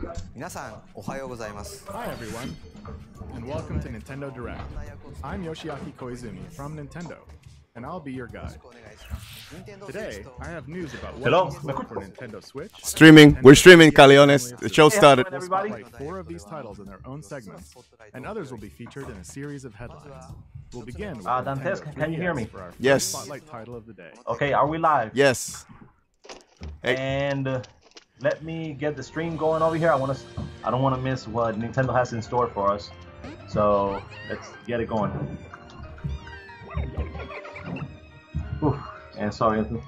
Hi everyone, and welcome to Nintendo Direct. I'm Yoshiaki Koizumi from Nintendo, and I'll be your guide. Today, I have news about what's in store for Nintendo Switch. Streaming. We're streaming, Caliones. The show started. We'll spotlight 4 of these titles in their own segments, and others will be featured in a series of headlines. We'll begin with Dantes, can you hear me? for our first Yes. spotlight title of the day. Okay, are we live? Yes. Hey. And let me get the stream going over here. I don't want to miss what Nintendo has in store for us. So let's get it going. Oof, and sorry, Anthony.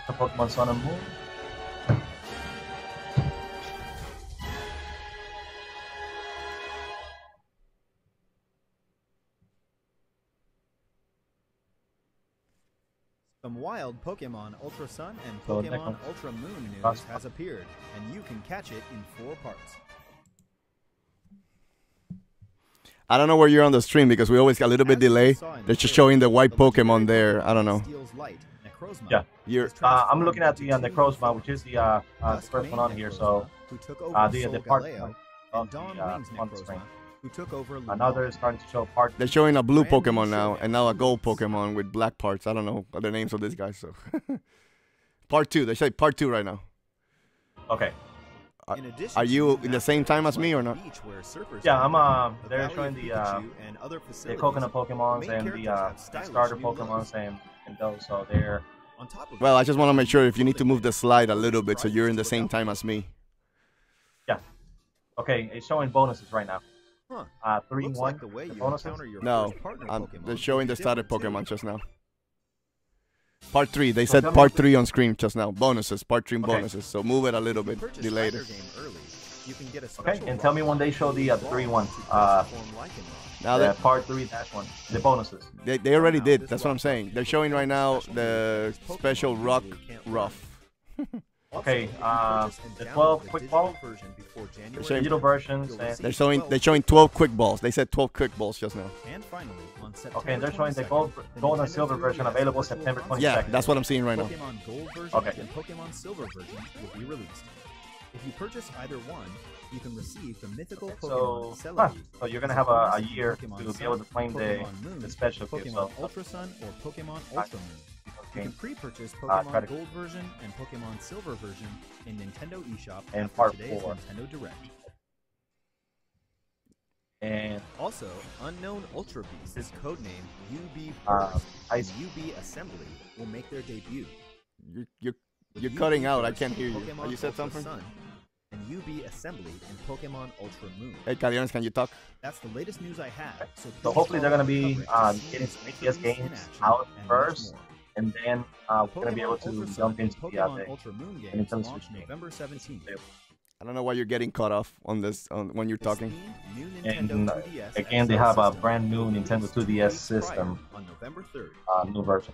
Pokemon Sun and Moon. Some wild Pokemon Ultra Sun and Pokemon Ultra Moon news has appeared, and you can catch it in 4 parts. I don't know where you're on the stream because we always got a little bit delay. They're just showing the white Pokemon there. I don't know. Yeah. You're. I'm looking at the Necrozma, which is the first one on here. So the part of the on the screen. Who took over Another is starting to show part. They're showing a blue Pokemon now, and now a gold Pokemon with black parts. I don't know what the names of these guys. So, part 2. They say part 2 right now. Okay. Are you in the same time as me or not? Yeah, I'm. They're showing the coconut Pokemons and the starter Pokemons and those. So they're. Well, I just want to make sure if you need to move the slide a little bit so you're in the same time as me. Yeah. Okay, it's showing bonuses right now. 3-1. Like the way you bonuses? No, they're showing the starter Pokemon just now. Part 3. They said part 3 on screen just now. Bonuses. Part 3 bonuses. So move it a little bit. Delayed it. Okay, and tell me when they show the 3-1. Now the part 3-1. The bonuses. They already did. That's what I'm saying. They're showing right now the special rock rough. Okay, the 12 quick ball, digital versions. They're showing 12 quick balls. They said 12 quick balls just now. Okay, they're showing the gold and silver version available September 22nd. Yeah, that's what I'm seeing right now. Pokemon Gold version Okay. and Pokemon Silver version will be released. If you purchase either one, you can receive the mythical Pokemon Celebi. So you're gonna have a year to be able to claim the special gift. Pokemon Ultra Sun or Pokemon Ultra Moon. You can pre-purchase Pokemon Gold version and Pokemon Silver version in Nintendo eShop and after part today's 4. Nintendo Direct. And also, Unknown Ultra Beast, his codename UB Burst and UB Assembly will make their debut. You're cutting out. I can't hear you. You said something? Sun and UB Assembly in Pokemon Ultra Moon. Hey, Caliones, can you talk? That's the latest news I have. So hopefully they're gonna be getting some ATS games out first. And then we're going to be able to jump into the Ultra Moon game launch November 17th. I don't know why you're getting cut off on this when you're talking. And again, they have a brand new Nintendo 2DS system on November 3rd. New version.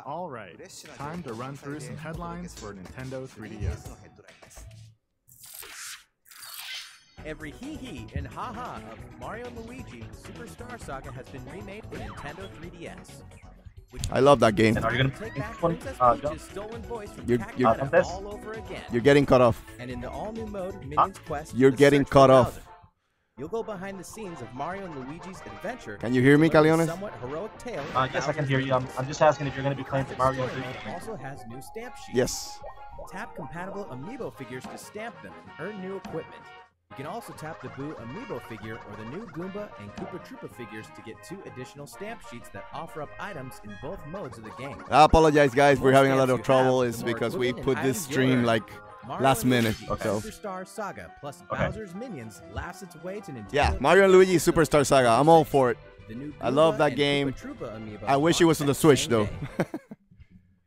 All right, time to run through some headlines for Nintendo 3DS. Every hee-hee and ha-ha of Mario & Luigi Superstar Saga has been remade for Nintendo 3DS. I love that game. And are you going to take this one? You're getting cut off. And in the all-new mode, Minions Quest, you're getting cut off. You'll go behind the scenes of Mario & Luigi's adventure. Can you hear me, Caliones? Somewhat heroic tale. Yes, I can hear you. I'm just asking if you're going to be playing the Mario & Luigi. Also has new stamp sheets. Yes. Tap compatible amiibo figures to stamp them and earn new equipment. You can also tap the Boo Amiibo figure or the new Goomba and Koopa Troopa figures to get 2 additional stamp sheets that offer up items in both modes of the game. I apologize, guys. We're having a lot of trouble. It's because we put this stream like last minute. So. Superstar Saga plus Bowser's Minions laughs its way to Nintendo. Yeah, Mario & Luigi Superstar Saga. I'm all for it. I love that game. I wish it was on the Switch though.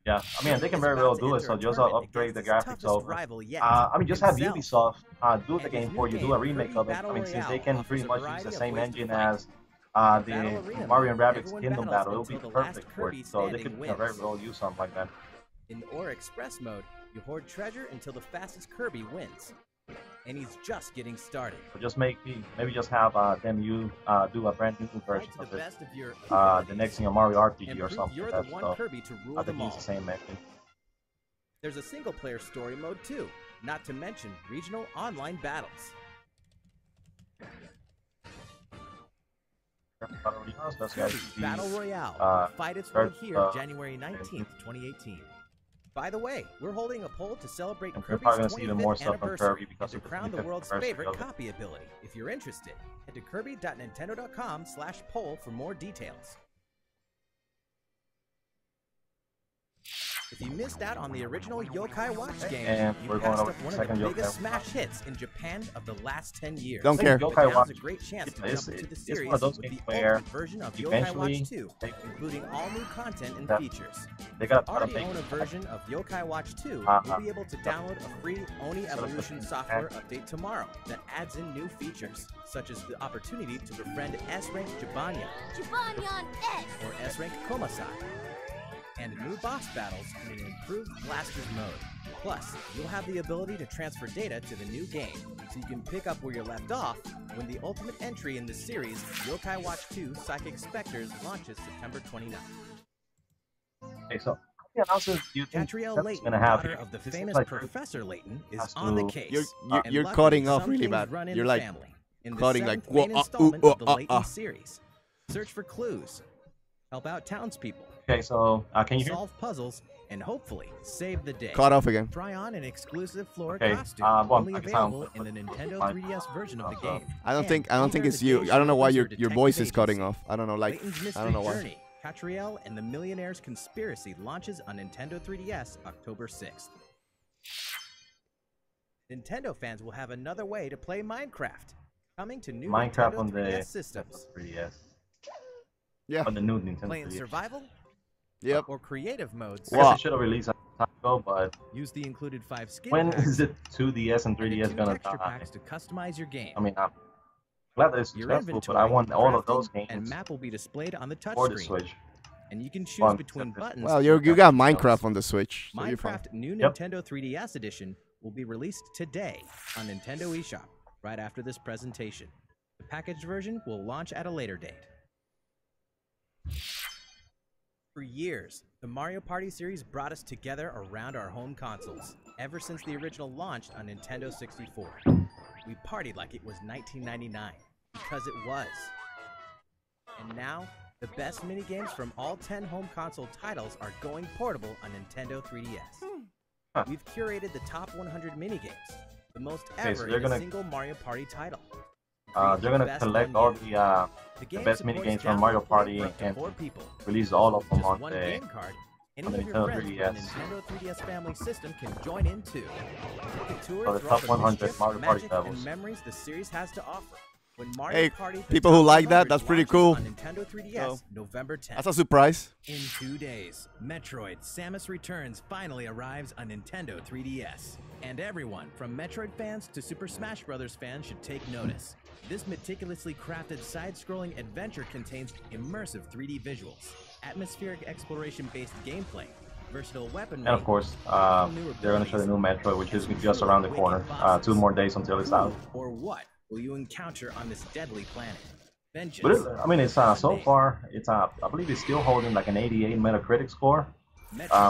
Yeah, I mean, they can very well do it, so just upgrade the graphics over. I mean, just have Ubisoft do the game for you, do a remake of it. I mean, since they can pretty much use the same engine as the Mario & Rabbids Kingdom Battle, it will be perfect for it. So they could very well use something like that. In the Or Express mode, you hoard treasure until the fastest Kirby wins. and he's just getting started. So just maybe just have them do a brand new version of it. The next thing, a Mario RPG or something. You're the one Kirby to rule I them think all. it's the same engine. There's a single-player story mode too, not to mention regional online battles. Battle Royale. Fight its way here January 19th, 2018. By the way, we're holding a poll to celebrate Kirby's 25th anniversary and to crown the world's favorite copy ability. If you're interested, head to kirby.nintendo.com/poll for more details. If you missed out on the original Yokai Watch game, you passed up one of the biggest smash hits in Japan of the last 10 years. Don't care. Yokai Watch, a great chance to jump into the series with the ultimate version of Yokai Watch 2, including all new content and features. They got already own a version of Yokai Watch 2, you'll be able to download a free Oni Evolution software update tomorrow that adds in new features, such as the opportunity to befriend S-Rank Jibanyan or S-Rank Komasai, and new boss battles in an improved Blasters mode. Plus, you'll have the ability to transfer data to the new game, so you can pick up where you left off when the ultimate entry in the series, Yokai Watch 2 Psychic Spectres, launches September 29th. Okay, so yeah, also you think Catriel that's Layton, gonna happen? daughter of the famous like Professor Layton, is has on the to- case. You're And cutting luckily, off really some bad. things run in You're the like family. In the cutting like, 7th main whoa, installment of the Layton ah. series. Search for clues, help out townspeople, Okay, so can you hear? solve puzzles, and hopefully save the day. cut off again. Try on an exclusive Flora Okay, costume well, only I can available sound- in the Nintendo 3DS version of the game. I don't And think anywhere it's the you. game I don't know why shows your detective voice is cutting agency. off. I don't know, like Layton's I Mystery don't know why. Journey, Catriel and the Millionaire's Conspiracy launches on Nintendo 3DS October 6th. Nintendo fans will have another way to play Minecraft, coming to new Minecraft Nintendo on the 3DS systems. 3DS. Yeah. On the new Nintendo Playing 3DS. survival Yep. or creative modes. I guess Wow. it should have released a time ago, but Use the included 5 skin when packs is it 2DS and and the 3DS 2 gonna texture die? packs to customize your game. I mean, I'm glad that it's Your successful, inventory, but I want all of those crafting, and games map will be displayed on the for the touchscreen, Switch. and you can choose Fun. between buttons. Well, you got Minecraft on the Switch, so you're fine. Minecraft New Yep. Nintendo 3DS Edition will be released today on Nintendo eShop, right after this presentation. The packaged version will launch at a later date. For years, the Mario Party series brought us together around our home consoles, ever since the original launched on Nintendo 64. We partied like it was 1999, because it was. And now, the best minigames from all 10 home console titles are going portable on Nintendo 3DS. Huh. We've curated the top 100 minigames, the most Okay, ever so in they're a gonna- single Mario Party title. They're gonna Best collect one all yet. the game best supports minigames from download Mario play Party for up to and 4 people. release all of them Just on one the game card. Any on the of your Nintendo friends with 3DS. a Nintendo 3DS family system can join in too. Take a tour For the through top all the 100 mischief, Mario Party magic, levels. and memories the series has to offer. When Mario Hey, Party the people who Top like that, 100 that's pretty launches cool. On Nintendo 3DS, November 10th. That's a surprise. In 2 days, Metroid Samus Returns finally arrives on Nintendo 3DS. And everyone, from Metroid fans to Super Smash Bros. Fans, should take notice. This meticulously crafted side-scrolling adventure contains immersive 3D visuals, atmospheric exploration-based gameplay, versatile weaponry, And of course, they're gonna show the new Metroid, which is just around the corner. 2 more days until it's out. or what will you encounter on this deadly planet? Vengeance. But I mean, it's so far, it's I believe it's still holding like an 88 Metacritic score,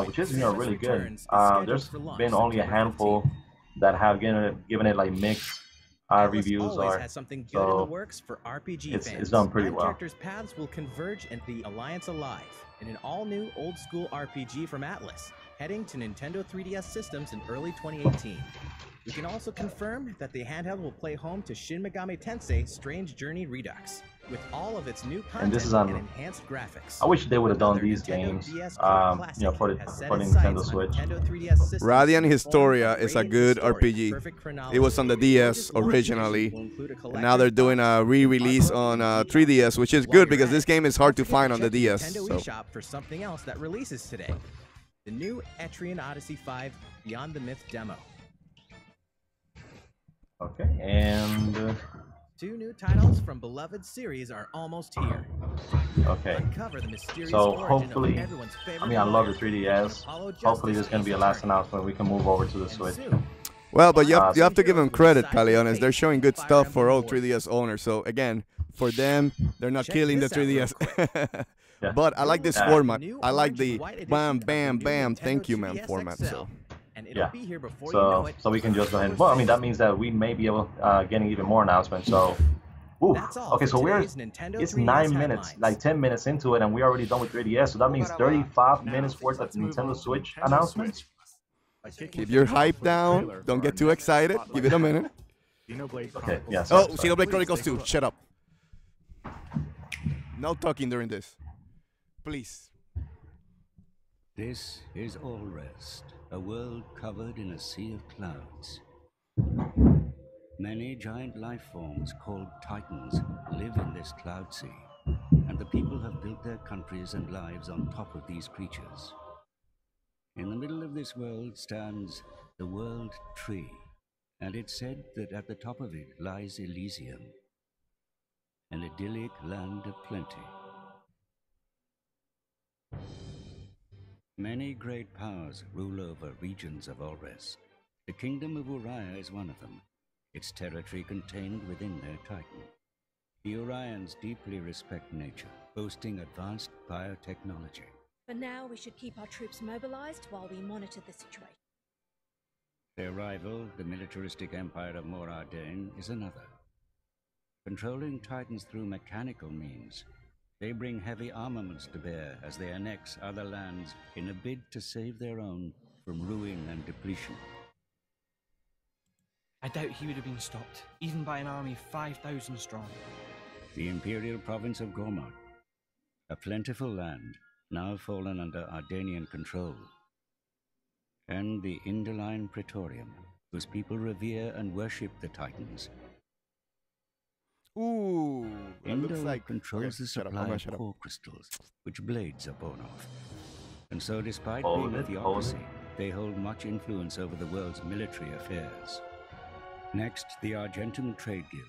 which is really good. There's been only a handful that have given it like mixed reviews always are. has something good in the works for RPG it's fans. done pretty 9 well. characters' paths will converge in the Alliance Alive, in an all-new old-school RPG from Atlas, heading to Nintendo 3DS systems in early 2018. We can also confirm that the handheld will play home to Shin Megami Tensei Strange Journey Redux, with all of its new content this is on- and enhanced graphics. I wish they would have done Another these Nintendo games, DS you know, for the has set for the its sights Nintendo on Switch. Nintendo 3DS systems Radiant in the Historia form of is a Radiant good Historia, RPG. perfect chronology. It was on the DS This launch originally, edition will include a and now they're doing a re-release on 3DS, which is good because this game is hard to find on the DS. Nintendo So. eShop for something else that releases today. The new Etrian Odyssey 5 Beyond the Myth demo. Okay, and 2 new titles from beloved series are almost here. okay. Uncover the mysterious So origin hopefully, of everyone's favorite I mean, I love the warrior, 3DS. Apollo Hopefully, Justice this is gonna be the Ace last Attorney. announcement. We can move over to the And Switch. soon, Well, but you have to give them credit, Caleones. They're showing good stuff for all 3DS owners. So again, for them, they're not killing the 3DS. Yeah. But I like this format. I like the bam, bam, bam, thank you, man format. So. It'll be here before so, you know it. so we can just go ahead. Well, I mean, that means that we may be able getting even more announcements. So, ooh, okay, so it's 9 minutes, like 10 minutes into it, and we're already done with 3DS. So that means 35 minutes worth of Nintendo Switch announcements. Keep your hype down. Don't get too excited. Give it a minute. Okay, yeah. Oh, Xenoblade Chronicles 2. Shut up. No talking during this. Please. This is All Rest, a world covered in a sea of clouds. Many giant life forms called Titans live in this cloud sea, and the people have built their countries and lives on top of these creatures. In the middle of this world stands the World Tree, and it's said that at the top of it lies Elysium, an idyllic land of plenty. Many great powers rule over regions of Allrest. The kingdom of Uriah is one of them, its territory contained within their Titan. The Urians deeply respect nature, boasting advanced biotechnology. For now, we should keep our troops mobilized while we monitor the situation. Their rival, the militaristic empire of Moradane, is another. Controlling Titans through mechanical means, they bring heavy armaments to bear as they annex other lands in a bid to save their own from ruin and depletion. I doubt he would have been stopped, even by an army 5,000 strong. The imperial province of Gormod, a plentiful land now fallen under Ardanian control. And the Indoline Praetorium, whose people revere and worship the Titans. Ooh, that looks Indo like... controls the supply of core crystals, which blades are born of. And so despite being a theocracy, they hold much influence over the world's military affairs. Next, the Argentum Trade Guild.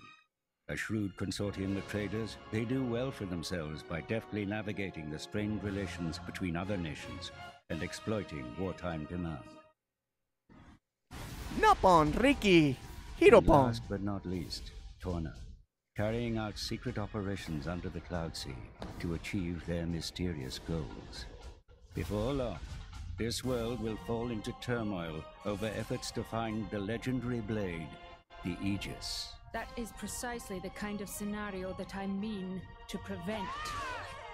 A shrewd consortium of traders, they do well for themselves by deftly navigating the strained relations between other nations and exploiting wartime demand. Nopon, Ricky, Hiropon. Last but not least, Torna, carrying out secret operations under the Cloud Sea to achieve their mysterious goals. Before long, this world will fall into turmoil over efforts to find the legendary blade, the Aegis. That is precisely the kind of scenario that I mean to prevent.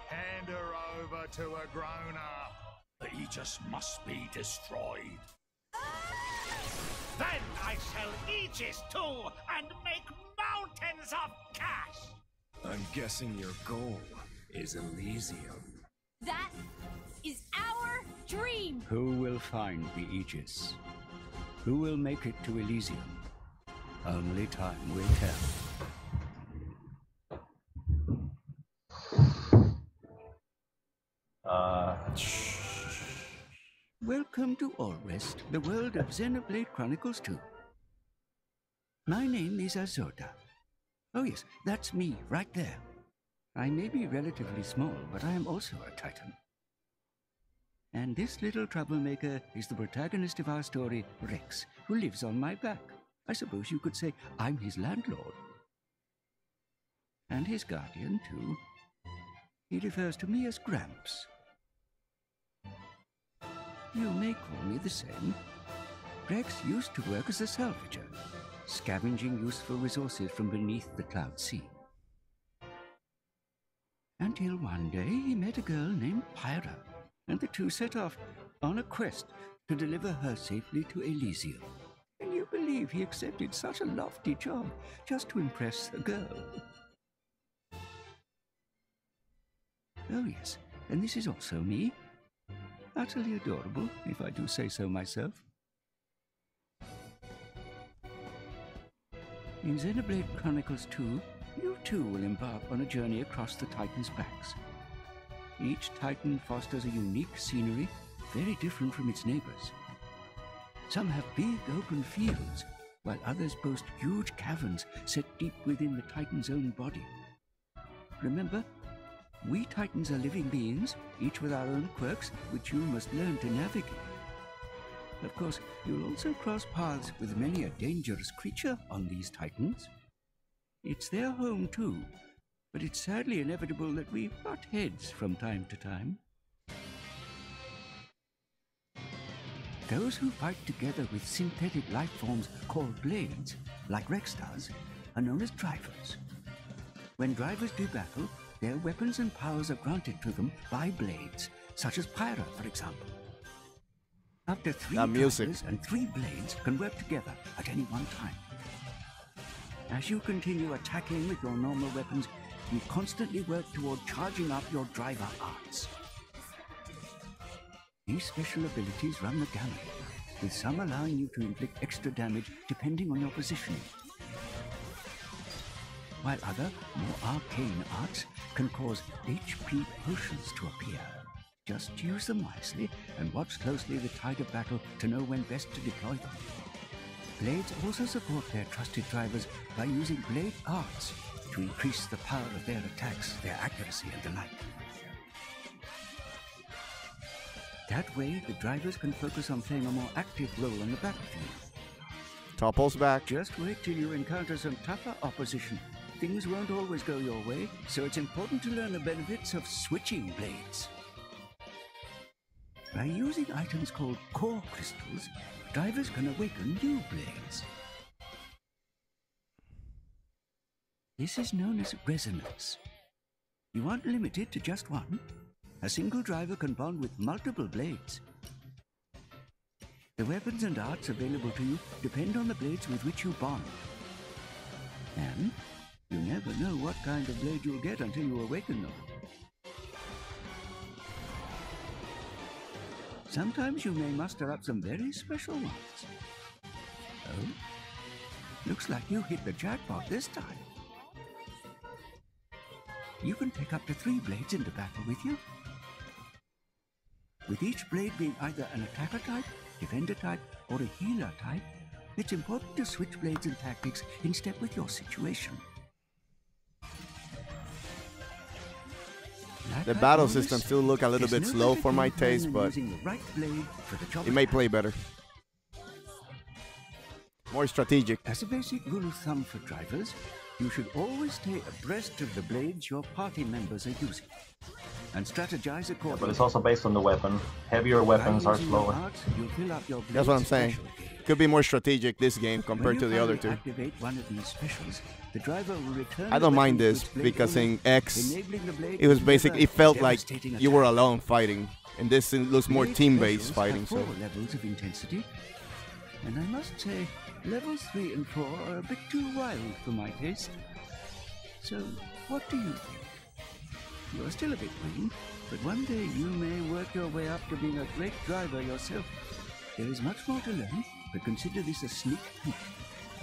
Hand her over to a grown-up. The Aegis must be destroyed. Then I shall Aegis too and make mountains of cash. I'm guessing your goal is Elysium. That is our dream. Who will find the Aegis? Who will make it to Elysium? Only time will tell. Welcome to Allrest, the world of Xenoblade Chronicles 2. My name is Azorda. Oh yes, that's me, right there. I may be relatively small, but I am also a Titan. And this little troublemaker is the protagonist of our story, Rex, who lives on my back. I suppose you could say I'm his landlord. And his guardian, too. He refers to me as Gramps. You may call me the same. Rex used to work as a salvager, scavenging useful resources from beneath the Cloud Sea. Until one day he met a girl named Pyra, and the two set off on a quest to deliver her safely to Elysium. Can you believe he accepted such a lofty job just to impress a girl? Oh yes, and this is also me. Utterly adorable, if I do say so myself. In Xenoblade Chronicles 2, you too will embark on a journey across the Titans' backs. Each Titan fosters a unique scenery, very different from its neighbors. Some have big open fields, while others boast huge caverns set deep within the Titan's own body. Remember, we Titans are living beings, each with our own quirks, which you must learn to navigate. Of course, you'll also cross paths with many a dangerous creature on these Titans. It's their home too, but it's sadly inevitable that we butt heads from time to time. Those who fight together with synthetic life forms called blades, like Rex does, are known as drivers. When drivers do battle, their weapons and powers are granted to them by blades, such as Pyra, for example. Up to 3 drivers and 3 blades can work together at any one time. As you continue attacking with your normal weapons, you constantly work toward charging up your driver arts. These special abilities run the gamut, with some allowing you to inflict extra damage depending on your positioning, while other, more arcane arts can cause HP potions to appear. Just use them wisely and watch closely the tide of battle to know when best to deploy them. Blades also support their trusted drivers by using blade arts to increase the power of their attacks, their accuracy, and the like. That way, the drivers can focus on playing a more active role on the battlefield. Topple's back. Just wait till you encounter some tougher opposition. Things won't always go your way, so it's important to learn the benefits of switching blades. By using items called core crystals, drivers can awaken new blades. This is known as resonance. You aren't limited to just one. A single driver can bond with multiple blades. The weapons and arts available to you depend on the blades with which you bond. And you never know what kind of blade you'll get until you awaken them. Sometimes you may muster up some very special ones. Oh, looks like you hit the jackpot this time. You can take up to 3 blades into battle with you, with each blade being either an attacker type, defender type, or a healer type. It's important to switch blades and tactics in step with your situation. The battle system still look a little bit slow for my taste, but it may play better. More strategic. As a basic rule of thumb for drivers, you should always stay abreast of the blades your party members are using, and strategize accordingly. But it's also based on the weapon. Heavier weapons are slower. That's what I'm saying. Could be more strategic this game compared to the other two. One of these specials, the driver will return I don't mind this because in X, it was basically, it felt like you were alone fighting, and this looks more team-based fighting. So levels of intensity, and I must say, levels 3 and 4 are a bit too wild for my taste. So, what do you think? You're still a bit green, but one day you may work your way up to being a great driver yourself. There is much more to learn, but consider this a sneak peek.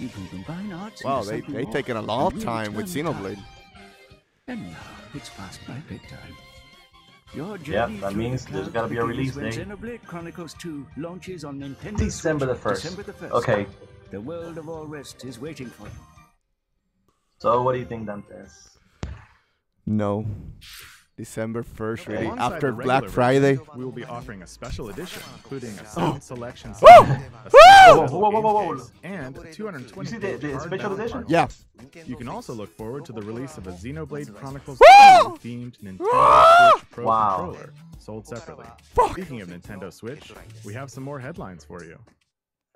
You can combine arts. Wow, they taken a long time with Xenoblade. And now it's past my bedtime. Yeah, that means there's gotta be a release date. Xenoblade Chronicles 2 launches on Nintendo December the 1st. December the 1st. Okay. The world of all rest is waiting for you. So, what do you think, Dantes? No. December 1st, really. After Black Friday. We will be offering a special edition, including a selection and 220. You see the special edition? Yeah. You can also look forward to the release of a Xenoblade Chronicles 2 themed Nintendo Switch Pro controller, sold separately. Speaking of Nintendo Switch, we have some more headlines for you.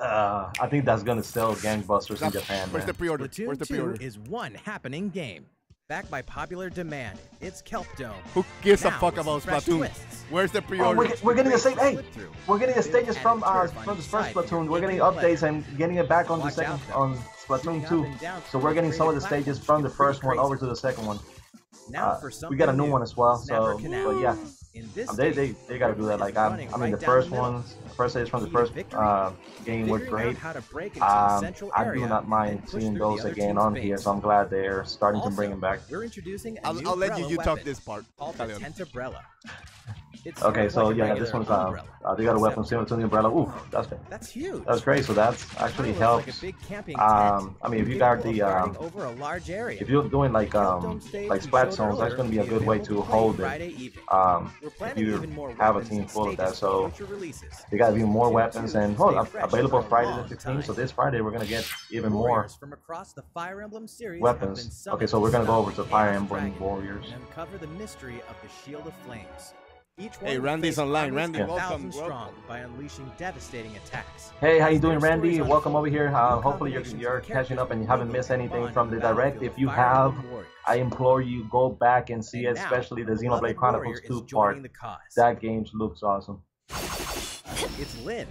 I think that's gonna sell gangbusters in Japan. Where's the pre-order? Where's the pre-order? 2 is one happening game. Backed by popular demand, it's Kelp Dome. Who gives a fuck about Splatoon? Where's the pre-order? We're getting the same. Hey, we're getting the stages from the first Splatoon. We're getting updates and getting it back on the second on Splatoon 2. So we're getting some of the stages from the first one over to the second one. We got a new one as well. So, but yeah, they gotta do that. Like I mean, the first stage from the first game was great. I do not mind seeing those again on here, so I'm glad they're starting to bring them back. We're introducing a I'll let you talk this part. Okay, so yeah, this one's they got a weapon similar to the umbrella. Ooh, that's huge. That's great. So that's actually helps. I mean, if you got the if you're doing like splat zones, that's gonna be a good way to hold it. if you have a team full of that. So they got even more weapons, and available Friday the 15th. So this Friday we're gonna get even more weapons. Okay, so we're gonna go over to Fire Emblem Warriors. And uncover the mystery of the Shield of Flames. Each hey, Randy's online. Randy, welcome. Strong by unleashing devastating attacks. Hey, how you doing, Randy? Welcome over here. Hopefully you're catching up and you haven't missed anything from the Direct. If you have, I implore you, go back and see it, especially the Xenoblade Chronicles 2 part. That game looks awesome. It's Lyn,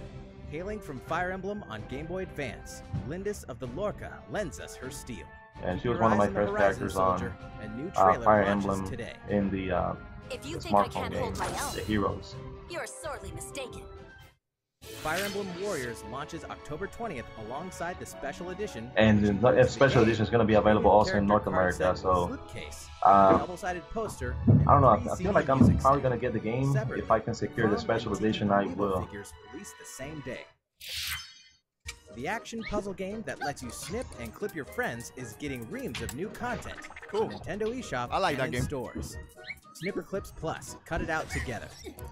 hailing from Fire Emblem on Game Boy Advance. Lindis of the Lorca lends us her steel. And she was one of my first characters on Fire Emblem in the if you think I can't hold my own, the Heroes. You're sorely mistaken. Fire Emblem Warriors launches October 20th alongside the special edition. And the special edition is going to be available also in North America. So, double-sided poster. I don't know. I feel like I'm probably going to get the game. If I can secure the special edition, I will. Released the same day. The action puzzle game that lets you snip and clip your friends is getting reams of new content. Cool. Nintendo eShop I like that and game. Stores. Snipper Clips Plus, Cut It Out Together.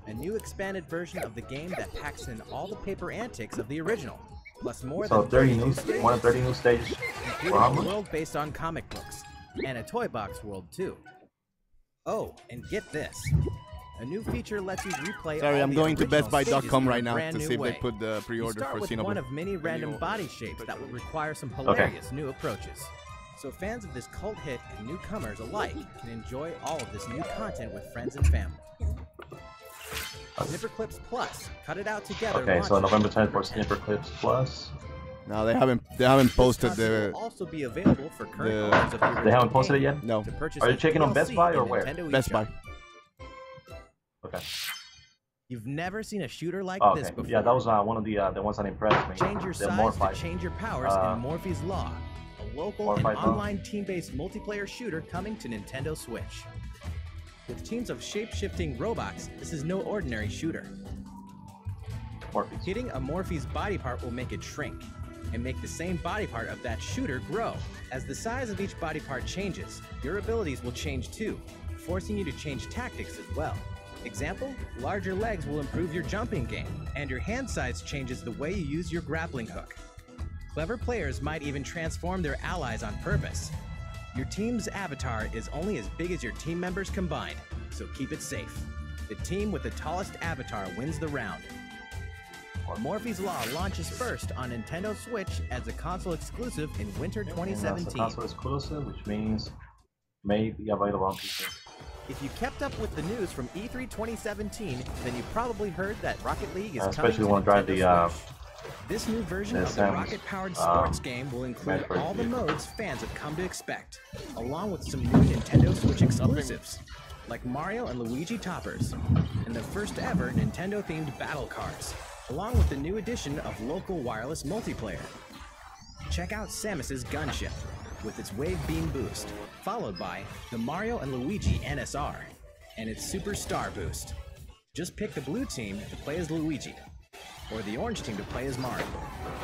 A new expanded version of the game that packs in all the paper antics of the original, plus more than 30 new stages. 130 new stages. Including a world based on comic books, and a toy box world too. Oh, and get this. A new feature lets you replay. Sorry, I'm going to BestBuy.com right now to see if they put the pre-order for Xenoblade. One of many random body shapes that will require some hilarious new approaches. So fans of this cult hit and newcomers alike can enjoy all of this new content with friends and family. Snipper Clips Plus, Cut It Out Together. Okay, so November 10th for Snipper Clips Plus. No, they haven't posted the. Will also be available for current owners of the They haven't posted it yet. No. Are you checking on Best Buy or where? Best Buy. Okay. You've never seen a shooter like this before. Yeah, that was one of the ones that impressed me. Change your size to change your powers in Morphe's Law, a local and online team-based multiplayer shooter coming to Nintendo Switch. With teams of shape-shifting robots, this is no ordinary shooter. Hitting a Morphe's body part will make it shrink, and make the same body part of that shooter grow. As the size of each body part changes, your abilities will change too, forcing you to change tactics as well. Example, larger legs will improve your jumping game, and your hand size changes the way you use your grappling hook. Clever players might even transform their allies on purpose. Your team's avatar is only as big as your team members combined, so keep it safe. The team with the tallest avatar wins the round. Morphe's Law launches first on Nintendo Switch as a console exclusive in winter 2017. That's a console exclusive, which means may be available on PC. If you kept up with the news from E3 2017, then you probably heard that Rocket League is especially coming want to drive the This new version of the rocket-powered sports game will include all the modes fans have come to expect, along with some new Nintendo Switch exclusives, like Mario and Luigi toppers, and the first ever Nintendo-themed battle cards, along with the new addition of local wireless multiplayer. Check out Samus's gunship, with its wave beam boost, followed by the Mario and Luigi NSR, and its Super Star boost. Just pick the blue team to play as Luigi, or the orange team to play as Mario.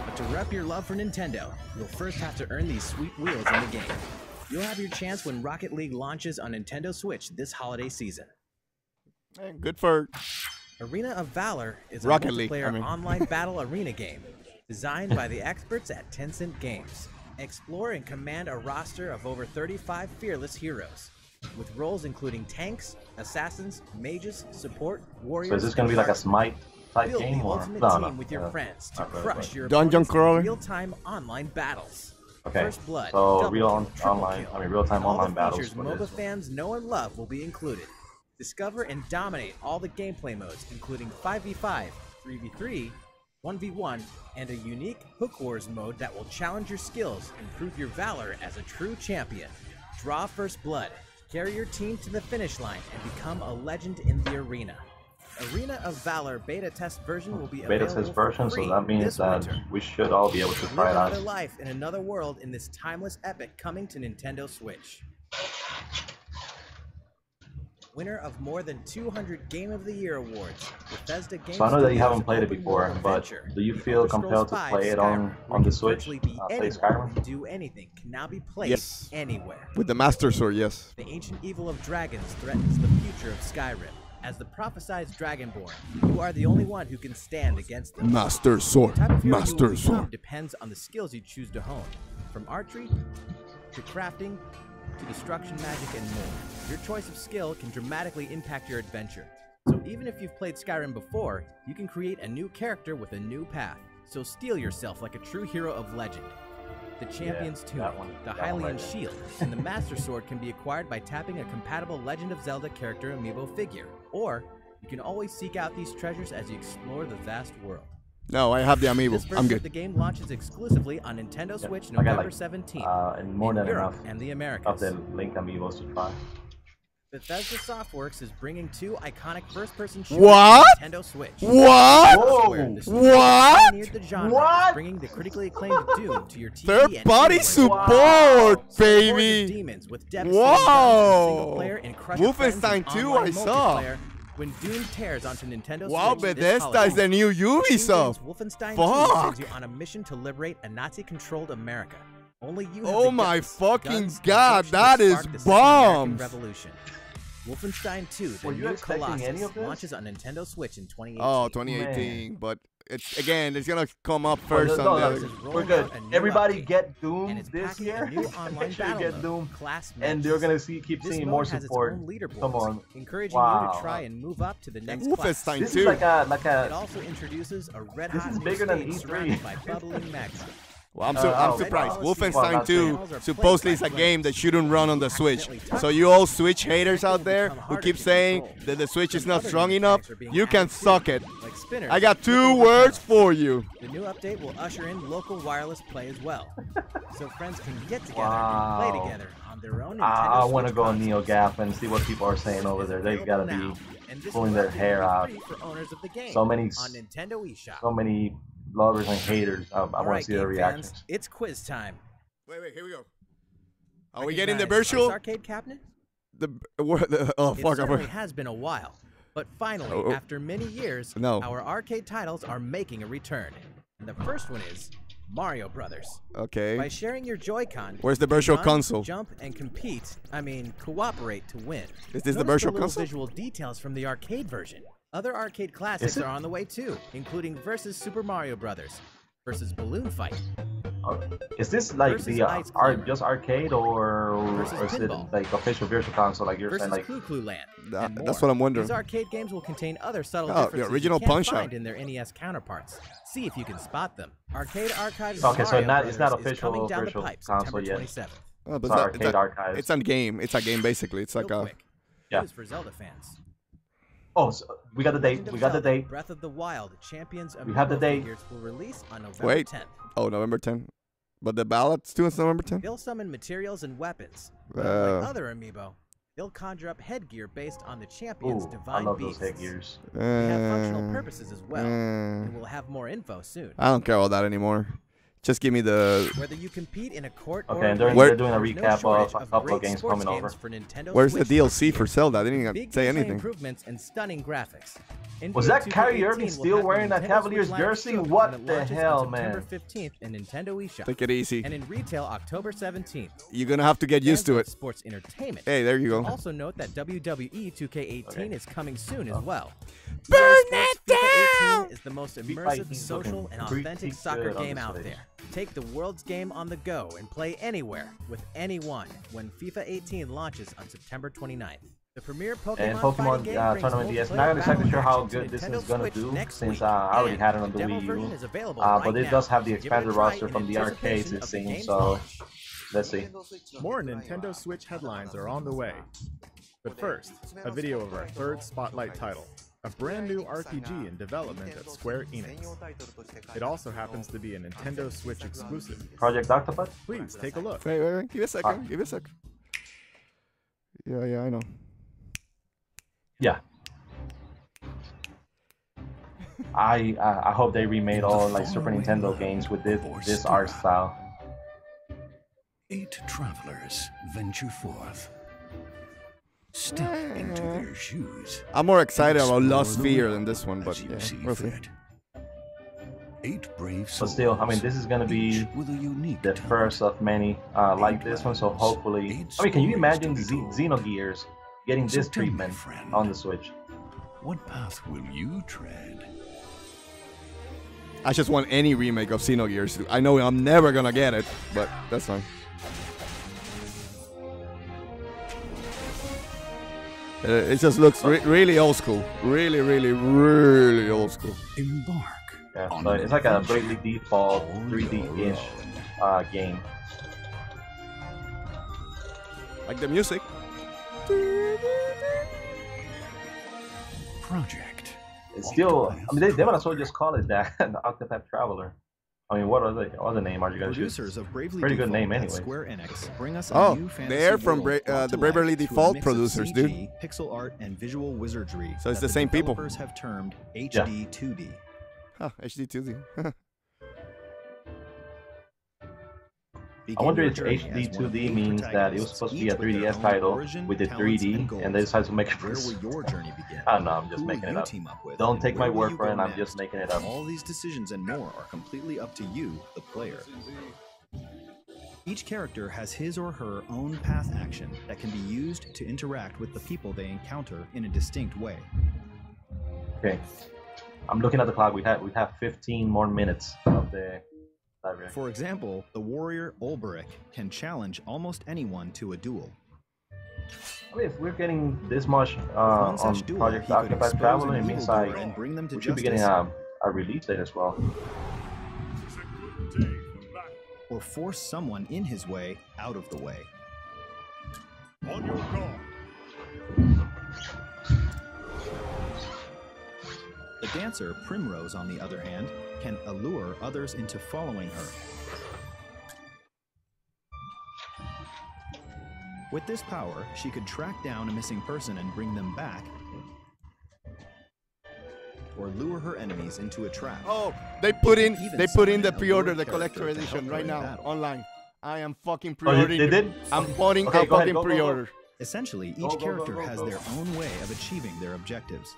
But to rep your love for Nintendo, you'll first have to earn these sweet wheels in the game. You'll have your chance when Rocket League launches on Nintendo Switch this holiday season. Hey, good for Arena of Valor is a Rocket multiplayer League, online battle arena game designed by the experts at Tencent Games. Explore and command a roster of over 35 fearless heroes, with roles including tanks, assassins, mages, support, warriors. So is this going to be like a Smite type Build game the or ultimate no? team with your friends to crush your Dungeon opponents in crawler? real-time online battles. Okay, First blood, so double real-time kill, online all the battles. features MOBA fans know and love will be included. Discover and dominate all the gameplay modes, including 5v5, 3v3, 1v1, and a unique Hook Wars mode that will challenge your skills and prove your valor as a true champion. Draw first blood, carry your team to the finish line, and become a legend in the arena. Arena of Valor beta test version will be available Beta test version, so that means that we should all be able to try it Live out. another life in another world in this timeless epic coming to Nintendo Switch. Winner of more than 200 Game of the Year awards, Bethesda Game So I know that you haven't played it Open before, World but Adventure, do you feel compelled to play it on the Switch? Play Play Skyrim? Do anything can now be played anywhere. with the Master Sword, yes. The ancient evil of dragons threatens the future of Skyrim As the prophesized Dragonborn, you are the only one who can stand against them. Master Sword. The type of hero Master you will become Sword. depends on the skills you choose to hone, from archery to crafting to destruction magic and more. Your choice of skill can dramatically impact your adventure. So even if you've played Skyrim before, you can create a new character with a new path. So steel yourself like a true hero of legend. The Champion's Tunic, the Hylian Shield, and the Master Sword can be acquired by tapping a compatible Legend of Zelda character amiibo figure. Or, you can always seek out these treasures as you explore the vast world. No, I have the amiibo. This version I'm of good. the game launches exclusively on Nintendo Switch November 17th and more than Europe enough and the of Americas. the Link amiibos to try. Bethesda Softworks is bringing 2 iconic first-person shooters What? to Nintendo Switch. What? What? What? What? Bringing the critically acclaimed Doom to your TV Third-party support, baby. Demons with Whoa. player and Crusher friends Wolfenstein and 2, online I saw. multiplayer when Doom tears onto Nintendo Wow, Switch this Bethesda is holiday. the new Ubisoft. Wolfenstein 2 Fuck. sends you on a mission to liberate a Nazi-controlled America. Only you have Oh the my guts, fucking guns, and god, push to that is spark the Second American bombs. Revolution. Wolfenstein 2, the Were you new expecting any Colossus, of this? launches on Nintendo Switch in 2018. Oh, 2018, but it's again, it's gonna come up first no, on no, the. we're good. Everybody get Doom and it's this packing year. a new online Make sure you battle get mode, Doom, class and they're gonna keep This seeing mode more has its support. own leaderboards, Come on, encouraging wow. you to try and move up to the next Wolfenstein class. This 2. is like a. It also introduces a red This hot is new bigger than stage E3. surrounded by bubbling magma. Well, I'm oh, surprised. well, Wolfenstein well, 2 that's supposedly is a game that shouldn't run on the Switch. So you all Switch haters out there who keep saying that the Switch is not strong enough, you can suck it. Like spinners, I got 2 words for you. The new update will usher in local wireless play as well, so friends can get together Wow. and play together on their own. I Nintendo want to Switch go on consoles. NeoGAF and see what people are saying over there. They gotta Available be now, and this pulling will their be hair out. free for owners of the game So many, on Nintendo eShop. so many lovers and haters. I want to Alright, see their game reactions. fans, it's quiz time. Wait, here we go. Are we Recognize getting the this virtual? arcade cabinet? Oh It fuck! certainly has been a while, but finally, Oh, oh. after many years, No. our arcade titles are making a return. And the first one is Mario Brothers. By Okay. sharing your Joy-Con, Where's the virtual run, console? jump, and compete. I mean, cooperate to win. Is this the Notice virtual little console? visual details from the arcade version. Other arcade classics it? are on the way too, including versus Super Mario Brothers, versus Balloon Fight, Is this like Versus the Ice Climber. just arcade or Versus is it pinball. like official virtual console? Like you're versus saying, like Clue Clue Land, and That's more. what I'm wondering. These arcade games will contain other subtle Oh, the differences original you can't Punch-Out. find in their NES counterparts. See if you can spot them. Arcade Archives Okay, so Mario it's not Brothers is official coming down the virtual pipe console September yet. 27th. Oh, but Sorry, it's arcade archives. It's a game. It's a game basically. It's like Real a. quick. Yeah. News for Zelda fans. Oh, so we got the date. Legend of We got the Zelda date. Breath of the Wild Champions We have the Amiibo date. figures will release on November Wait. 10th. Oh, November 10th. But the ballots too is November 10th. They'll summon materials and weapons. But Uh. like other amiibo, they'll conjure up headgear based on the champion's Ooh, I divine love those beasts. headgears. They have functional purposes as well, and we'll have more info soon. I don't care about that anymore. Just give me the. Whether you compete in a court Okay, or and a they're race, doing a there's no recap shortage of a couple of great games sports coming over. for Nintendo Where's the Switch DLC this for year. Zelda? I didn't even Big say gameplay anything. improvements and stunning graphics. Was NBA that Kyrie 2K18 Irving will still have the wearing that Nintendo Cavaliers Switch lineup jersey? shook What when it the launches hell, on September man? 15th in Nintendo eShop. Take it easy. And in retail October 17th. You're gonna have to get used to Fans it. of Sports entertainment. Hey, there you go. Also note that WWE 2K18 is coming soon as well. Burn EA Sports that FIFA down! 18 is the most FIFA immersive, 18 's social, looking and pretty authentic good soccer on game the out Switch. there. Take the world's game on the go and play anywhere with anyone when FIFA 18 launches on September 29th. The premier Pokemon, And fighting Pokemon game brings Tournament DS. multiplayer Not exactly battle sure how action to good this Nintendo is gonna Switch do next since week. I already And had it on the the demo Wii version U. is available But right it now. does have the Give it a expanded try roster in from the arcades, anticipation it of the seems. game's So launch. let's see. More Nintendo Switch headlines are on the way. But first, a video of our third spotlight title, a brand new RPG in development at Square Enix. It also happens to be a Nintendo Switch exclusive. Project Octopus? Please take a look. Wait. Give me a second. Give me a second. Yeah, I know. Yeah. I hope they remade all like Super Nintendo games with this art style. 8 travelers venture forth. Step into their shoes. I'm more excited about Explore Lost the Sphere world than this one, but as you yeah, see we'll see. fit. 8 brave But souls. still, I mean, this is gonna be each with a unique the talent. first of many like this one. So hopefully, I mean, can you imagine Xenogears getting this So tell me, treatment friend, on the Switch? What path will you tread? I just want any remake of Xenogears. I know I'm never gonna get it, but that's fine. It just looks really old school. Really, really, really old school. Embark. Yeah, so it's like a Bravely Default 3D-ish game. Like the music. Project. It's still, I mean, they might as well just call it that, the Octopath Traveler. I mean, what other name are you gonna choose? Pretty good name anyway. Square Enix bring us a Oh, new fantasy they're from world the Bravely Default producers, dude. Pixel art and visual wizardry. So it's that the same people. Developers have termed HD 2D. Huh, HD 2D. I wonder if HD 2D means that it was supposed to be a 3DS title with the 3D, and they decided to make it. Where will your journey begin? I don't know, I'm just making it up. Don't take my word for it, I'm just making it up. All these decisions and more are completely up to you, the player. Each character has his or her own path action that can be used to interact with the people they encounter in a distinct way. Okay, I'm looking at the clock. We have 15 more minutes of the. For example, the warrior Olberic can challenge almost anyone to a duel. I mean, if we're getting this much on Project Octopath Traveler, it means we should be getting a release date as well. Or force someone in his way out of the way. On your call. The dancer Primrose, on the other hand, can allure others into following her. With this power, she could track down a missing person and bring them back, or lure her enemies into a trap. Oh, they put in the pre-order, the collector edition right now online. I am fucking pre-ordering. They did? I'm putting a fucking pre-order. Essentially, each character has their own way of achieving their objectives.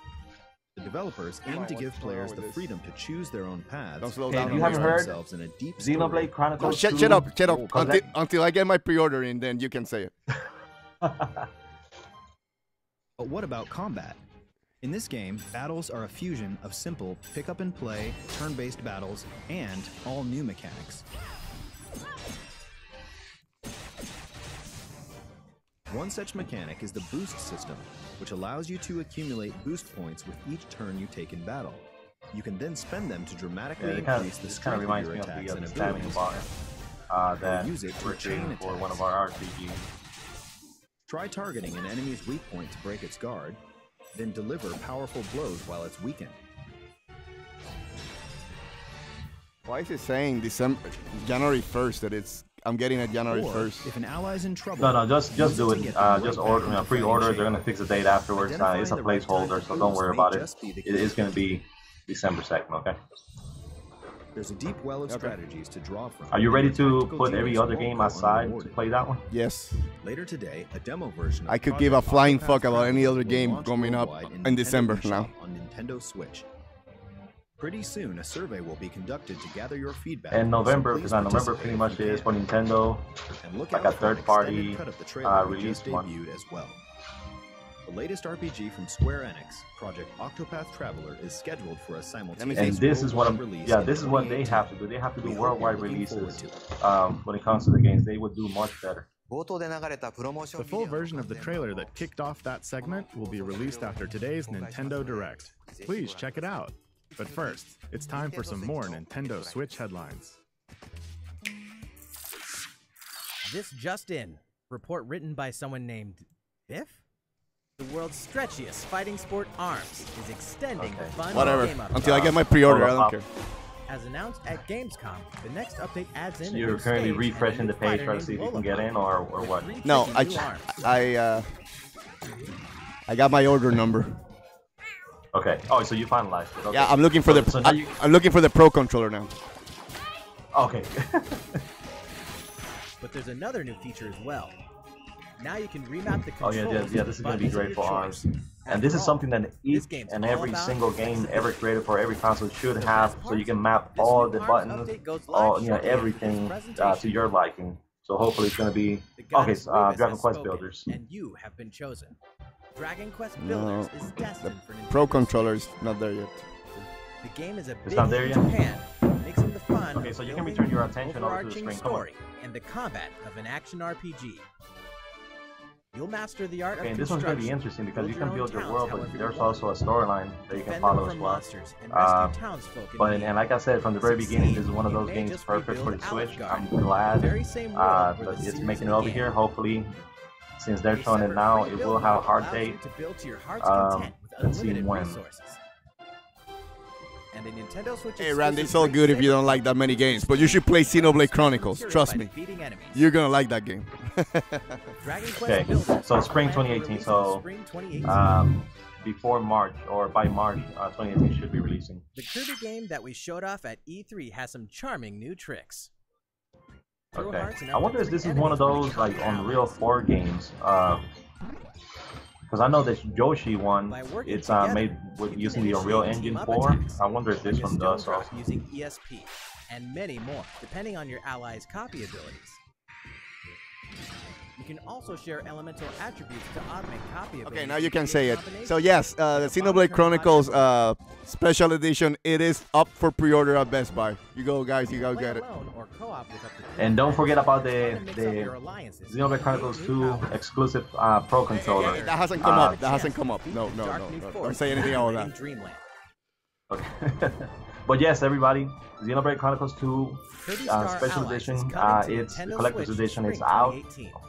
The developers aim to give players the freedom to choose their own paths. Don't slow down. You haven't heard themselves in a deep Xenoblade Chronicles 2? Shut up. Until I get my pre-order in, then you can say it. But what about combat? In this game, battles are a fusion of simple pick-up-and-play, turn-based battles, and all new mechanics. One such mechanic is the boost system, which allows you to accumulate boost points with each turn you take in battle. You can then spend them to dramatically increase the strength of your attacks and abilities, that use it to we're chain creating for attacks. one of our RPGs. Try targeting an enemy's weak point to break its guard, then deliver powerful blows while it's weakened. Why is it saying January 1st that I'm getting it January 1st? If an ally's in trouble, No, just do it. Just order, pre-order. They're gonna fix the date afterwards. It's a placeholder, so don't worry about it. It is gonna be December 2nd. Okay. There's a deep well of strategies to draw from. Are you ready to put every other game aside to play that one? Yes. Later today, a demo version of I could give a Project flying Octopath fuck about any Traveler other will game launch coming up worldwide in Nintendo December eShop now. on Nintendo Switch. Pretty soon, a survey will be conducted to gather your feedback. And November, so because please November pretty much participate is for Nintendo, and look like out a for an third-party extended cut of the trailer we release just one. debuted as well. The latest RPG from Square Enix, Project Octopath Traveler, is scheduled for a simultaneous And this is what release this is what they have to do. They have to do worldwide releases. When it comes to the games, they would do much better. The full version of the trailer that kicked off that segment will be released after today's Nintendo Direct. Please check it out. But first, it's time for some more Nintendo Switch headlines. This just in. Report written by someone named Biff? The world's stretchiest fighting sport, ARMS, is extending the fun Whatever. game update. Until I get my pre-order, I don't care. As announced at Gamescom, the next update adds in. So you're currently refreshing the page trying to see if you can get in or what? No, I got my order number. Okay. Oh, so you finalized it. Okay. Yeah, I'm looking for I'm looking for the Pro controller now. Okay. But there's another new feature as well. Now you can remap the Oh controls. yeah. This is gonna be great for ARMS. And this is something that each and every single game ever created for every console should have, so you can map all the buttons, all everything to your liking. So hopefully it's gonna be okay. Dragon Quest Builders. And you have been chosen. Dragon Quest Builders is destined for Nintendo Pro controller is not there yet. The game is a It's big not there hit yet? in Japan, mixing the fun Okay, of so you can building, return your attention over to the overarching screen. Come on. story and the combat of an action RPG. You'll master the art Okay, of and this one's going to be construction, interesting because you can own build your towns world, however but you there's want. also a storyline that you can Defend follow them as from well. monsters and rescue townsfolk in But need. and like I said from the very beginning, this is one of You those may games just perfect for the rebuild Switch. Alfgard, I'm glad the very same world where that the it's series making it over began. here. Hopefully, since they're A showing it separate now, free it build will have a mode hard allows date. you to build to your heart's content with Let's see unlimited when. resources. And a Nintendo Switch Hey Randy, it's exclusive all free good if you saber don't like that many games, but you should play Xenoblade Chronicles. Trust me, defeating enemies. you're gonna like that game. Dragon Quest Okay, Builders so is spring planned for 2018. release in So spring 2018. before March or by March 2018 should be releasing. The Kirby game that we showed off at E3 has some charming new tricks. Throw Okay, hearts and I up to wonder if 3 this is one of enemies those when like you Unreal 4 games. Because I know this Yoshi one, it's made with using the Unreal Engine 4. I wonder if this like a one stone does drop also. using ESP, and many more, depending on your ally's copy abilities. You can also share elemental attributes to augment copy abilities. Okay, now you can and say create it. combinations. So yes, the Xenoblade Chronicles Special Edition, it is up for pre-order at Best Buy. You go, guys, you go Play get it. alone or co-op with up to And don't forget about the mix up your alliances. Xenoblade Chronicles 2 exclusive Pro controller. Hey, that hasn't come up. That hasn't come up. No. Don't say anything about that. Dreamland. Okay. But yes, everybody, Xenoblade Chronicles 2 Special Edition, it's the Collector's Edition. It's out,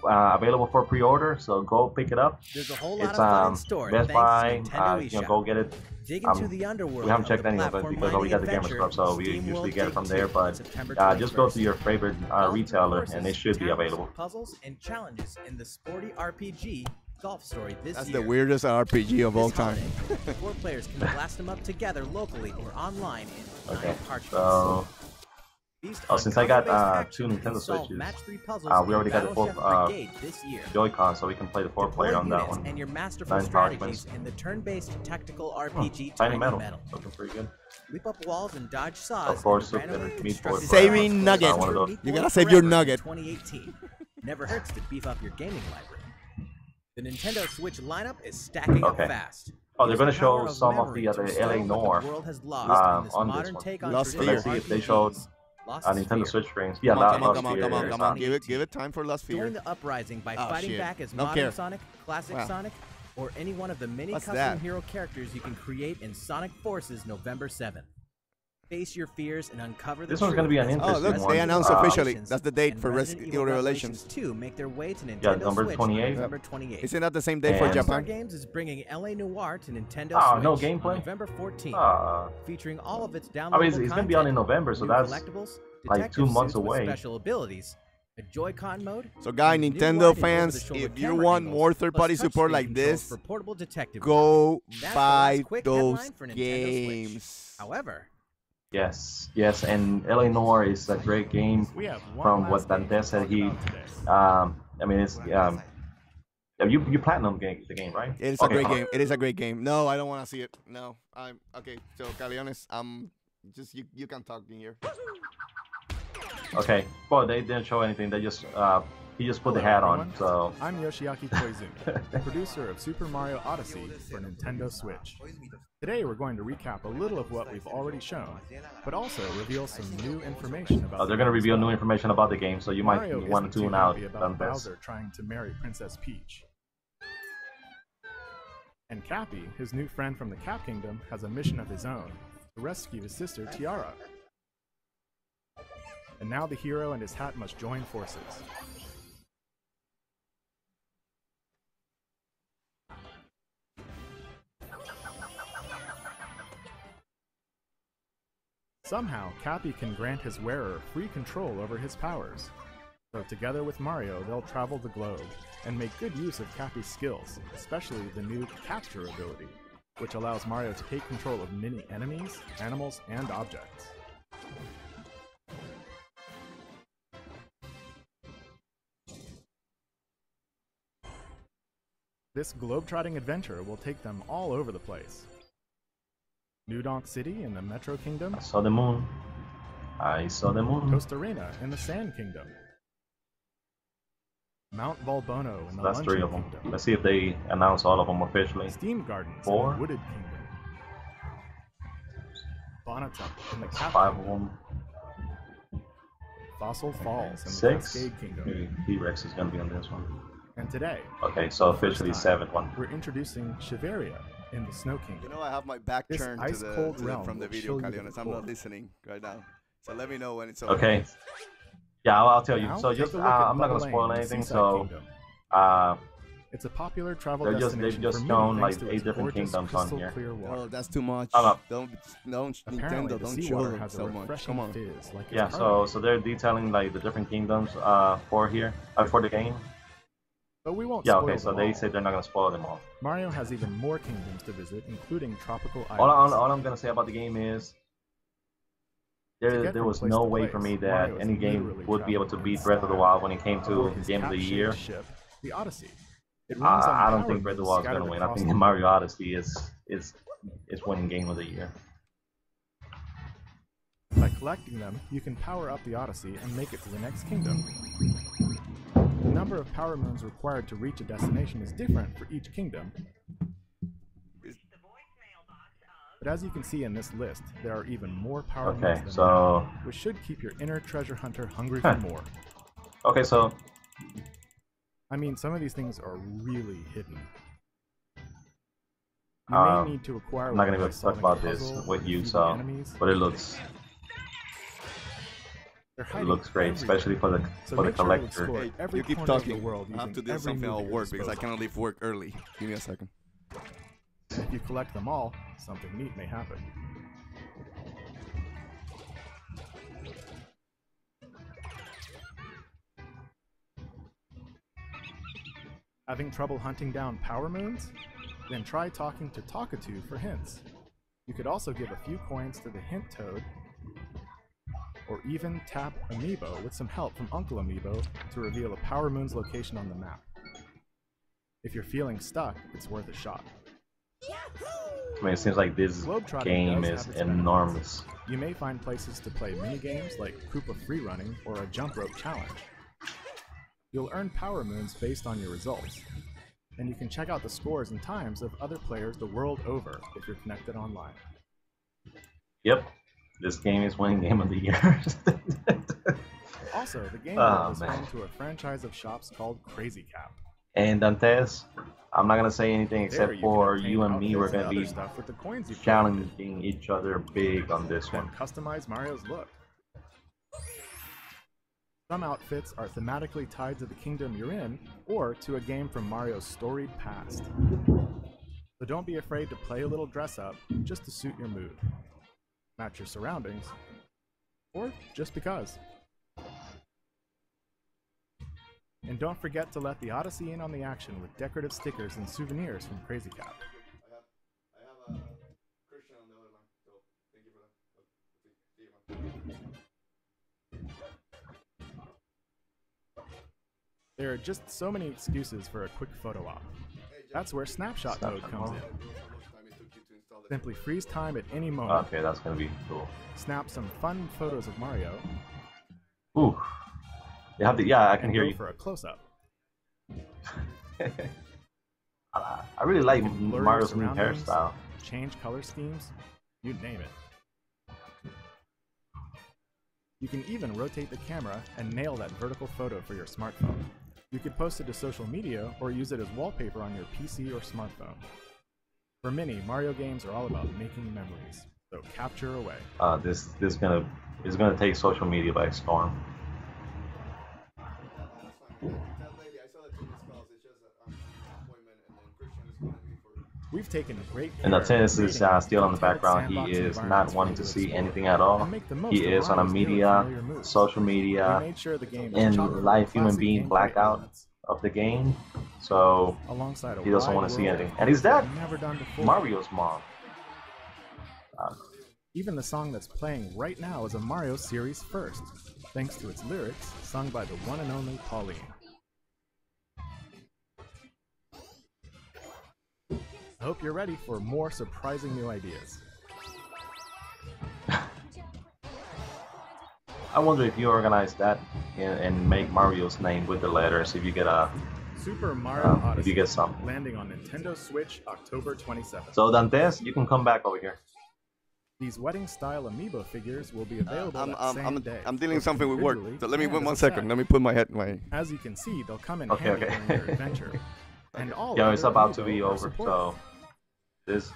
available for pre-order. So go pick it up. There's a whole lot It's of fun in store, Best thanks Buy. to Nintendo You know, eShop. go get it. Dig into the underworld We haven't of checked the any of it platform because we mining got the Gamer adventure, Club, so we Steam usually World get it from Take there. 2, But September just go 21st. to your favorite retailer, and it should be Towns, available. Puzzles and challenges in the sporty RPG Golf Story this That's year. the weirdest RPG of all This time. holiday, 4 players can blast them up together locally or online in 9 parchments. So Feast since on I got combo-based 2 action Nintendo and solve Switches, match 3 puzzles we already in got the Battle 4 Chef Brigade this year. Joy-Con, so we can play the 4-player on that Units one. and your masterful 9 strategies parchments. in the turn-based tactical RPG Tiny Metal, Metal. looking pretty good. Leap up walls and dodge saws. Of course, in the randomly meat board. constructed Saving battles. nugget. One of those. You gotta save your nugget. 2018. Never hurts to beef up your gaming library. The Nintendo Switch lineup is stacking up fast. Oh, they're going to Use the power show of some of memory the to LA restore what Noir the world has lost in this on modern this take one. on Lost So let's see Fear. if they showed Lost a Nintendo Sphere. Switch screens. Yeah, Come on, come on. Fear. Give it time for Lost Fear. Join the uprising by Oh, fighting shit. back as Don't modern care. Sonic, classic Wow. Sonic, or any one of the many What's custom that? hero characters you can create in Sonic Forces November 7th. Face your fears and uncover the This one's gonna be an truth as interesting Oh, look, one. they announced officially. That's the date and for Resident Evil Evil Revelations. 2 make their way to Nintendo Yeah, number Switch 28. on November 28th. Isn't that the same day for And- Rockstar Japan? Games is bringing LA Noire to Nintendo No Switch gameplay? on November 14th, Featuring featuring all of its downloadable I mean, it's gonna be out in November, so new that's collectibles, like detective 2 months suits with away. special abilities, a Joy-Con mode. So, guy, and new Nintendo wide fans, over-the-shoulder if you camera want angles, more plus third-party support touchscreen like controls this, for portable detective go mode. That's the buy last quick those headline for Nintendo Switch. games. However, Yes, and LA Noire is a great game. We have one From last what game Dante to said, talk he, about today. I mean, it's you platinum the game, right? It is a great game. It is a great game. No, I don't want to see it. No, I'm okay. So, Caliones, just you can talk in here. Okay, well, they didn't show anything. They just he just put the hat on. So I'm Yoshiaki Koizumi, producer of Super Mario Odyssey for Nintendo Switch. Today we're going to recap a little of what we've already shown, but also reveal some new information about they're going to reveal new information about the game, so you might Mario want isn't to too tune out. happy about Bowser trying to marry Princess Peach. And Cappy, his new friend from the Cap Kingdom, has a mission of his own, to rescue his sister Tiara. And now the hero and his hat must join forces. Somehow, Cappy can grant his wearer free control over his powers. So together with Mario, they'll travel the globe and make good use of Cappy's skills, especially the new Capture ability, which allows Mario to take control of many enemies, animals, and objects. This globe-trotting adventure will take them all over the place. New Donk City in the Metro Kingdom, I saw the moon. I saw the moon. Costa Arena in the Sand Kingdom, Mount Volbono in the That's 3 of them. Kingdom. Let's see if they announce all of them officially. Steam Gardens 4. in the Wooded Kingdom. Bonatump in the Cap 5 of Kingdom. them. Fossil Falls in the 6. Cascade Kingdom. Maybe T-Rex is gonna be on this one. And today, okay, so officially 7th one. We're introducing Shiveria in the Snow Kingdom. You know I have my back this turned ice to cold the realm from the will video, show you Caliones. the I'm not cold. listening right now. So let me know when it's over. Okay. Yeah, I'll tell you. Now, So take just a look at I'm not gonna Bubble spoil Lane in anything. Seaside So Kingdom. It's a popular travel they've destination just for shown many like thanks to 8 its different gorgeous, kingdoms on crystal here. clear water. Oh, that's too much. Shut up. Don't Apparently, Nintendo, the don't seawater show has so a much. refreshing Come on. fizz, like Yeah, its so carbonate. they're detailing like the different kingdoms for here for the game. But we won't Yeah, spoil okay, so them they all. said they're not gonna spoil them all. Mario has even more kingdoms to visit, including tropical All islands. I'm gonna say about the game is To there get from was place no to way place, for me that Mario is any game literally would be able to traveling beat Breath of the Wild when it came to aboard his Game of the cap-shaped Year. ship, the Odyssey. It runs on I don't power think Breath of the moons Wild is gonna scattered win. I across think the Mario world. Odyssey is winning Game of the Year. By collecting them, you can power up the Odyssey and make it to the next kingdom. The number of power moons required to reach a destination is different for each kingdom. But as you can see in this list, there are even more power Okay, moons than so that, which should keep your inner treasure hunter hungry for more. okay, so I mean, some of these things are really hidden. You may need to acquire I'm not one gonna by even talk solving a about this puzzle, with you, defeating so enemies. but it looks great, especially for the collector. Hey, you keep talking. I have to do something at work because I cannot leave work early. Give me a second. If you collect them all, something neat may happen. Having trouble hunting down power moons? Then try talking to Talkatoo for hints. You could also give a few coins to the Hint Toad, or even tap Amiibo with some help from Uncle Amiibo to reveal a power moon's location on the map. If you're feeling stuck, it's worth a shot. I mean, it seems like this Globetrotting game does is have its enormous. You may find places to play mini-games like Koopa Freerunning or a Jump Rope Challenge. You'll earn power moons based on your results, and you can check out the scores and times of other players the world over if you're connected online. Yep, this game is winning Game of the Year. Also, the game Oh, world is man. home to a franchise of shops called Crazy Cap. And Dantes, I'm not gonna say anything There except you for can obtain you and me. We're outfits and gonna other be stuff with the coins you collected. challenging each other big on this Then one. customize Mario's look. Some outfits are thematically tied to the kingdom you're in, or to a game from Mario's storied past. So don't be afraid to play a little dress up, just to suit your mood. Match your surroundings, or just because. And don't forget to let the Odyssey in on the action with decorative stickers and souvenirs from Crazy Cap. I have Christian on the other line, so thank you for that. There are just so many excuses for a quick photo op. That's where Snapshot mode comes in. Simply freeze time at any moment. Okay, that's gonna be cool. Snap some fun photos of Mario. Ooh, you have to. Yeah, I can and hear go you. for a close-up. I really like You can blur your Mario's new surroundings, hairstyle. Change color schemes, you name it. You can even rotate the camera and nail that vertical photo for your smartphone. You could post it to social media or use it as wallpaper on your PC or smartphone. For many, Mario games are all about making memories, so capture away. This is gonna take social media by storm. We've taken great And the care tennis is creating still in the detailed background. He sandbox is not environments wanting for to you see explore anything at all. and make the most He of is on a Mario's new and media, familiar moves. social We media, made sure the game and was chock-full live of human classic being gameplay blackout elements, of the game. So alongside a he doesn't wide want to see world anything. of And is content that never done before. Mario's mom? Even the song that's playing right now is a Mario series first, thanks to its lyrics sung by the one and only Pauline. I hope you're ready for more surprising new ideas. I wonder if you organized that and make Mario's name with the letters if you get a Super Mario Odyssey, if you get some. landing on Nintendo Switch October 27th. So Dantes, you can come back over here. These wedding-style amiibo figures will be available that same day. I'm dealing something with work. So let me wait 1 set. second. Let me put my head in my. As you can see, they'll come in Okay, handy okay. during your adventure. And all Yeah, it's other about to amiibo be are over. supported. So this,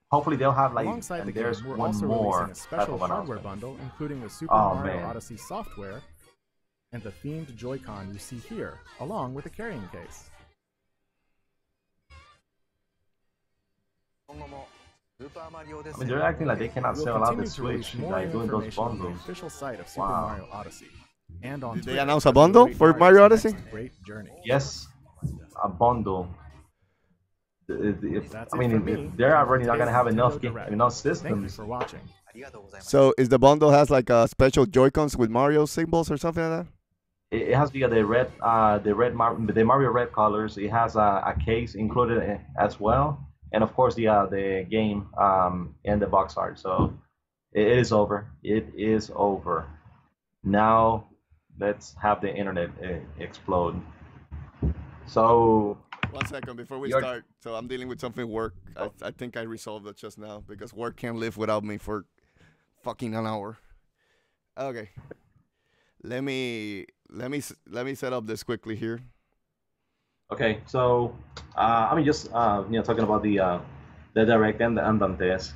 hopefully they'll have like, Alongside and the there's game, we're one also more releasing a type special of hardware announcement. bundle, including the Super Oh, Mario man. Odyssey software and the themed Joy-Con you see here, along with a carrying case. I mean, they're acting like they cannot We'll sell out the continue to release Switch, more like doing those information on the bundles. official site of Super Wow. Mario Odyssey. And on Did they Twitter announce a as we bundle await for Mario's Mario next Odyssey? great journey. Yes, a bundle. That's I it for mean, me. they're already not Today's gonna have enough Nintendo Direct. enough Thank you systems. for watching. So is the bundle has like a special Joy-Cons with Mario symbols or something like that? It has the Mario red colors. It has a case included as well, and of course the game and the box art. So it is over. It is over. Now let's have the internet explode. So 1 second before we You're- start. So I'm dealing with something work. I think I resolved it just now because work can't live without me for fucking an hour. Okay. Let me set up this quickly here. okay, so I mean just talking about the direct and the Andantes.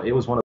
It was one of